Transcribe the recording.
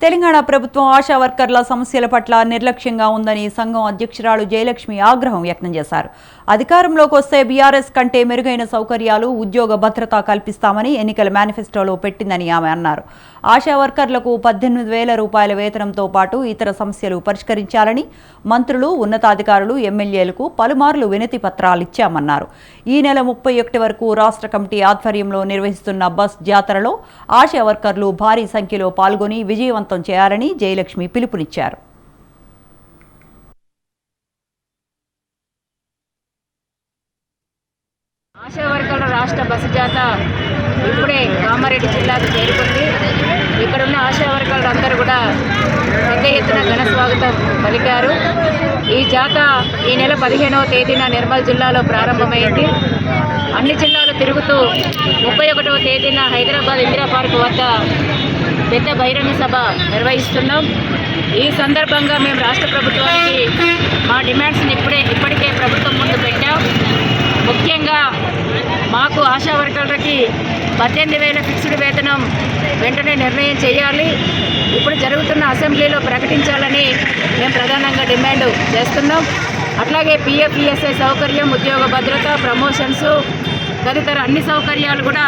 తెలంగాణ ప్రభుత్వం ఆశా వర్కర్ల సమస్యల పట్ల నిర్లక్ష్యంగా ఉందని సంఘం అధ్యక్షురాలు జయలక్ష్మి ఆగ్రహం వ్యక్తం చేశారు. అధికారంలోకి వస్తే బీఆర్ఎస్ కంటే మెరుగైన సౌకర్యాలు, ఉద్యోగ భద్రత కల్పిస్తామని ఎన్నికల మేనిఫెస్టోలో పెట్టిందని ఆమె అన్నారు. ఆశా వర్కర్లకు 18,000 రూపాయల వేతనంతో పాటు ఇతర సమస్యలు పరిష్కరించాలని మంత్రులు, ఉన్నతాధికారులు, ఎమ్మెల్యేలకు పలుమార్లు వినతి పత్రాలు ఇచ్చామన్నారు. ఈ నెల 31 వరకు రాష్ట్ర కమిటీ ఆధ్వర్యంలో నిర్వహిస్తున్న బస్ జాతరలో ఆశా వర్కర్లు భారీ సంఖ్యలో పాల్గొని విజయవంతం చేయాలని జయలక్ష్మి పిలుపునిచ్చారు. ఆశా వర్కర్ల రాష్ట్ర బస్సు జాత ఇప్పుడే కామారెడ్డి జిల్లాకు చేరుకుంది. ఇక్కడున్న ఆశా వర్కర్లు అందరూ కూడా పెద్ద ఎత్తున ఘన స్వాగతం పలికారు. ఈ జాత ఈ నెల 15వ తేదీన నిర్మల్ జిల్లాలో ప్రారంభమైంది. అన్ని జిల్లాలు తిరుగుతూ 31వ తేదీన హైదరాబాద్ ఇందిరా పార్క్ వద్ద పెద్ద బహిరంగ సభ నిర్వహిస్తున్నాం. ఈ సందర్భంగా మేము రాష్ట్ర ప్రభుత్వానికి మా డిమాండ్స్ని ఇప్పటికే ప్రభుత్వం ముందు పెట్టాం. ముఖ్యంగా మాకు ఆశా వర్కర్లకి 18,000 ఫిక్స్డ్ వేతనం వెంటనే నిర్ణయం చేయాలి. ఇప్పుడు జరుగుతున్న అసెంబ్లీలో ప్రకటించాలని మేము ప్రధానంగా డిమాండ్ చేస్తున్నాం. అట్లాగే పిఎఫ్, ఈఎస్ఐ సౌకర్యం, ఉద్యోగ భద్రత, ప్రమోషన్స్ తదితర అన్ని సౌకర్యాలు కూడా